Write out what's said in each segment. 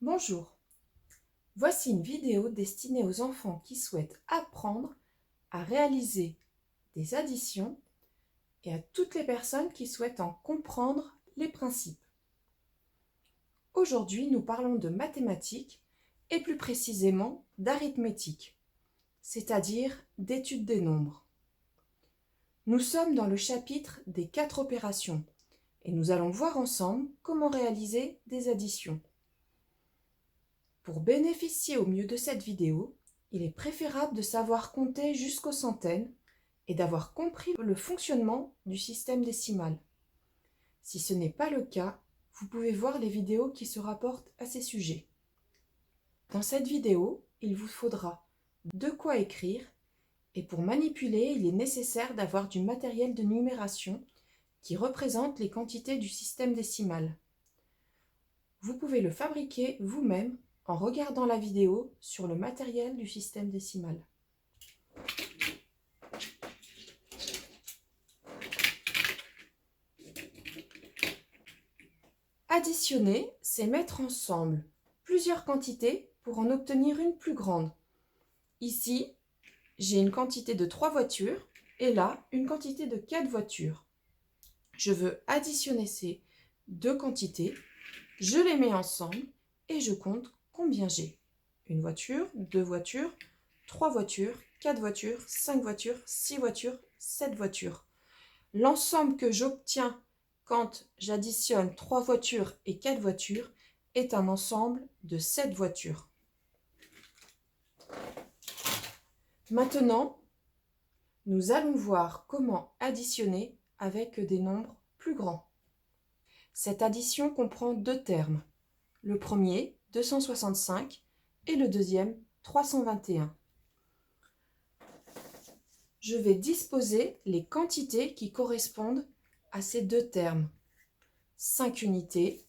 Bonjour, voici une vidéo destinée aux enfants qui souhaitent apprendre à réaliser des additions et à toutes les personnes qui souhaitent en comprendre les principes. Aujourd'hui, nous parlons de mathématiques et plus précisément d'arithmétique, c'est-à-dire d'étude des nombres. Nous sommes dans le chapitre des 4 opérations et nous allons voir ensemble comment réaliser des additions. Pour bénéficier au mieux de cette vidéo, il est préférable de savoir compter jusqu'aux centaines et d'avoir compris le fonctionnement du système décimal. Si ce n'est pas le cas, vous pouvez voir les vidéos qui se rapportent à ces sujets. Dans cette vidéo, il vous faudra de quoi écrire et pour manipuler, il est nécessaire d'avoir du matériel de numération qui représente les quantités du système décimal. Vous pouvez le fabriquer vous-même en regardant la vidéo sur le matériel du système décimal. Additionner, c'est mettre ensemble plusieurs quantités pour en obtenir une plus grande. Ici, j'ai une quantité de 3 voitures et là, une quantité de 4 voitures. Je veux additionner ces deux quantités, je les mets ensemble et je compte combien j'ai. Une voiture, 2 voitures, 3 voitures, 4 voitures, 5 voitures, 6 voitures, 7 voitures. L'ensemble que j'obtiens quand j'additionne 3 voitures et 4 voitures est un ensemble de 7 voitures. Maintenant, nous allons voir comment additionner avec des nombres plus grands. Cette addition comprend deux termes. Le premier, 265, et le deuxième, 321. Je vais disposer les quantités qui correspondent à ces deux termes. 5 unités,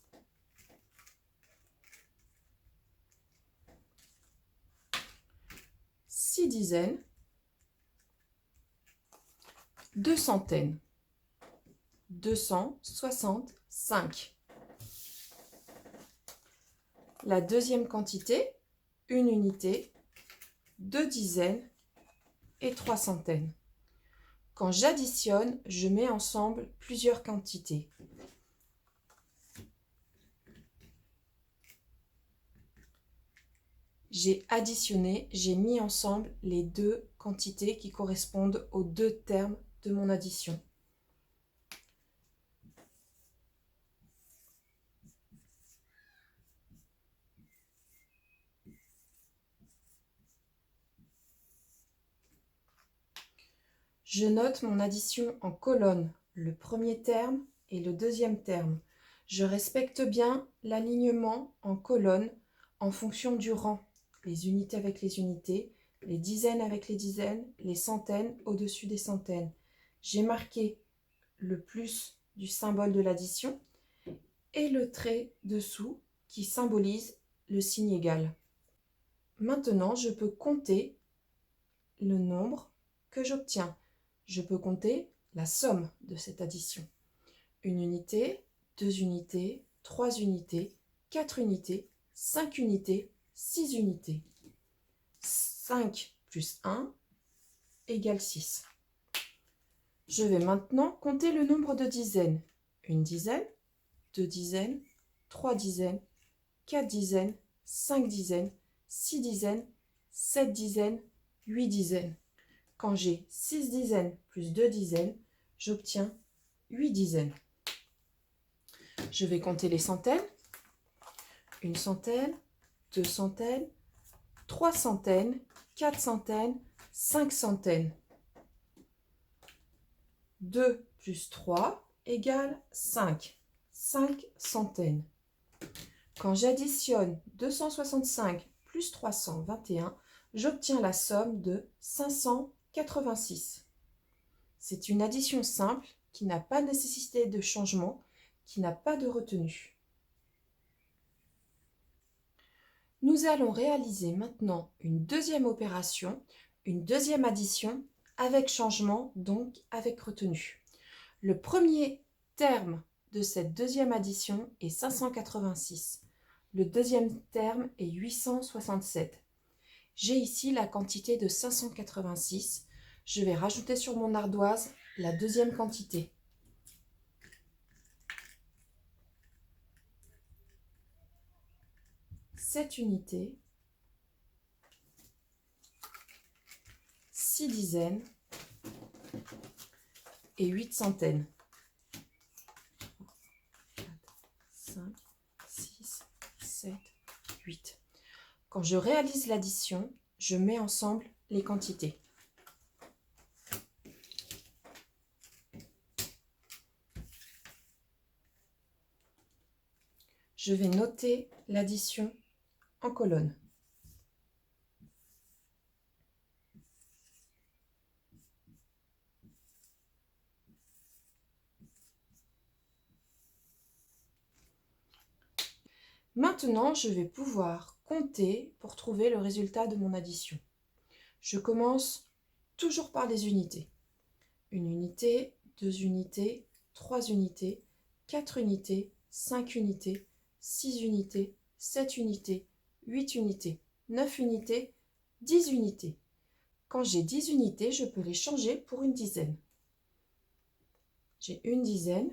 6 dizaines, 2 centaines, 265. La deuxième quantité, une unité, 2 dizaines et 3 centaines. Quand j'additionne, je mets ensemble plusieurs quantités. J'ai additionné, j'ai mis ensemble les deux quantités qui correspondent aux deux termes de mon addition. Je note mon addition en colonne, le premier terme et le deuxième terme. Je respecte bien l'alignement en colonne en fonction du rang. Les unités avec les unités, les dizaines avec les dizaines, les centaines au-dessus des centaines. J'ai marqué le plus du symbole de l'addition et le trait dessous qui symbolise le signe égal. Maintenant, je peux compter le nombre que j'obtiens. Je peux compter la somme de cette addition. Une unité, 2 unités, 3 unités, 4 unités, 5 unités, 6 unités. 5 plus 1 égale 6. Je vais maintenant compter le nombre de dizaines. Une dizaine, 2 dizaines, 3 dizaines, 4 dizaines, 5 dizaines, 6 dizaines, 7 dizaines, 8 dizaines. Quand j'ai 6 dizaines plus 2 dizaines, j'obtiens 8 dizaines. Je vais compter les centaines. Une centaine, 2 centaines, 3 centaines, 4 centaines, 5 centaines. 2 plus 3 égale 5. 5 centaines. Quand j'additionne 265 plus 321, j'obtiens la somme de 586. C'est une addition simple qui n'a pas nécessité de changement, qui n'a pas de retenue. Nous allons réaliser maintenant une deuxième opération, une deuxième addition avec changement, donc avec retenue. Le premier terme de cette deuxième addition est 586. le deuxième terme est 867. J'ai ici la quantité de 586. Je vais rajouter sur mon ardoise la deuxième quantité. Sept unités, 6 dizaines et 8 centaines. 5, 6, 7, 8. Quand je réalise l'addition, je mets ensemble les quantités. Je vais noter l'addition en colonne. Maintenant, je vais pouvoir compter pour trouver le résultat de mon addition. Je commence toujours par les unités. Une unité, 2 unités, 3 unités, 4 unités, 5 unités, 6 unités, 7 unités, 8 unités, 9 unités, 10 unités. Quand j'ai 10 unités, je peux les changer pour une dizaine. J'ai une dizaine,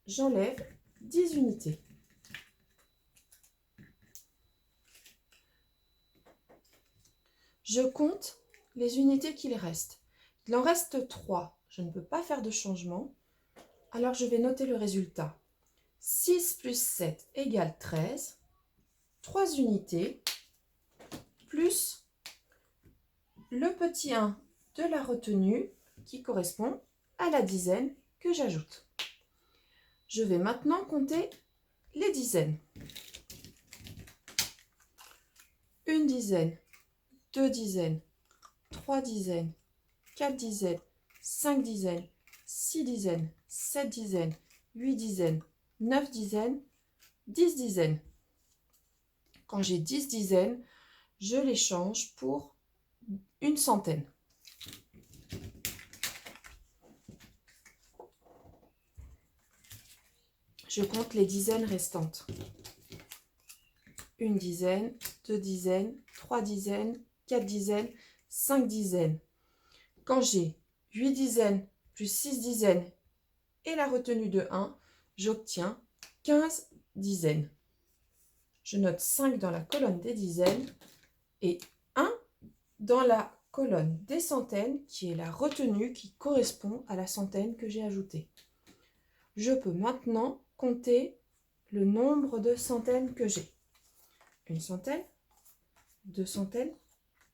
j'enlève 10 unités. Je compte les unités qu'il reste. Il en reste 3. Je ne peux pas faire de changement. Alors je vais noter le résultat. 6 plus 7 égale 13. 3 unités plus le petit 1 de la retenue qui correspond à la dizaine que j'ajoute. Je vais maintenant compter les dizaines. Une dizaine, 2 dizaines, 3 dizaines, 4 dizaines, 5 dizaines, 6 dizaines, 7 dizaines, 8 dizaines, 9 dizaines, 10 dizaines. Quand j'ai 10 dizaines, je les change pour une centaine. Je compte les dizaines restantes. Une dizaine, 2 dizaines, 3 dizaines, 4 dizaines, 5 dizaines. Quand j'ai 8 dizaines plus 6 dizaines et la retenue de 1, j'obtiens 15 dizaines. Je note 5 dans la colonne des dizaines et 1 dans la colonne des centaines qui est la retenue qui correspond à la centaine que j'ai ajoutée. Je peux maintenant compter le nombre de centaines que j'ai. Une centaine, 2 centaines,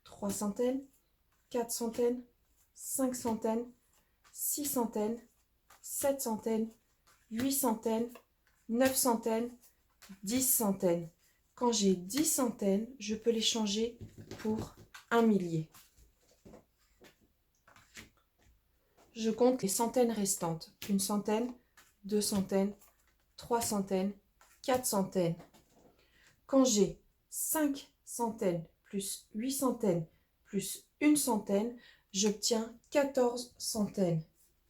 3 centaines, 4 centaines, 5 centaines, 6 centaines, 7 centaines, 8 centaines, 9 centaines, 10 centaines. Quand j'ai 10 centaines, je peux les changer pour un millier. Je compte les centaines restantes. Une centaine, 2 centaines, 3 centaines, 4 centaines. Quand j'ai 5 centaines plus 8 centaines plus une centaine, j'obtiens 14 centaines.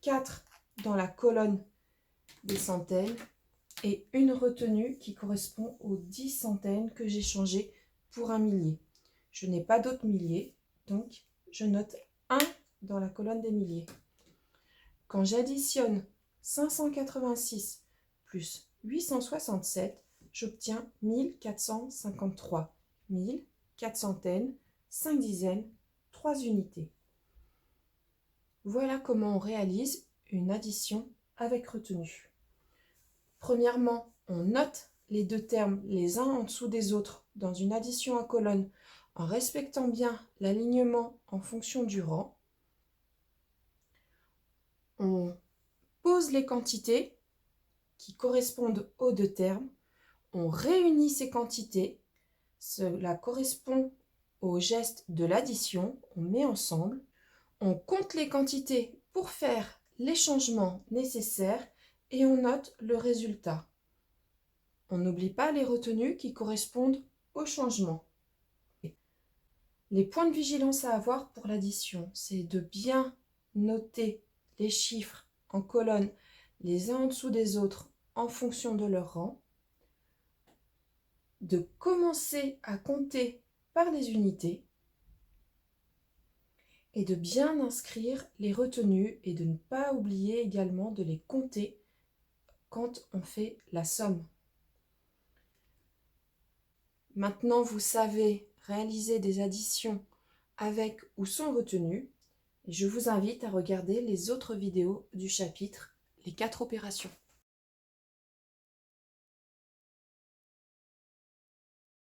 4 dans la colonne des centaines et une retenue qui correspond aux 10 centaines que j'ai changées pour un millier. Je n'ai pas d'autres milliers, donc je note 1 dans la colonne des milliers. Quand j'additionne 586 plus 867, j'obtiens 1453. 1000, 4 centaines, 5 dizaines, 3 unités. Voilà comment on réalise une addition avec retenue. Premièrement, on note les deux termes les uns en dessous des autres dans une addition à colonne en respectant bien l'alignement en fonction du rang. On pose les quantités qui correspondent aux deux termes. On réunit ces quantités. Cela correspond au geste de l'addition. On met ensemble. On compte les quantités pour faire les changements nécessaires et on note le résultat. On n'oublie pas les retenues qui correspondent au changement. Les points de vigilance à avoir pour l'addition, c'est de bien noter les chiffres en colonne les uns en dessous des autres en fonction de leur rang. de commencer à compter par les unités et de bien inscrire les retenues et de ne pas oublier également de les compter quand on fait la somme. Maintenant, vous savez réaliser des additions avec ou sans retenue. Et je vous invite à regarder les autres vidéos du chapitre, les 4 opérations.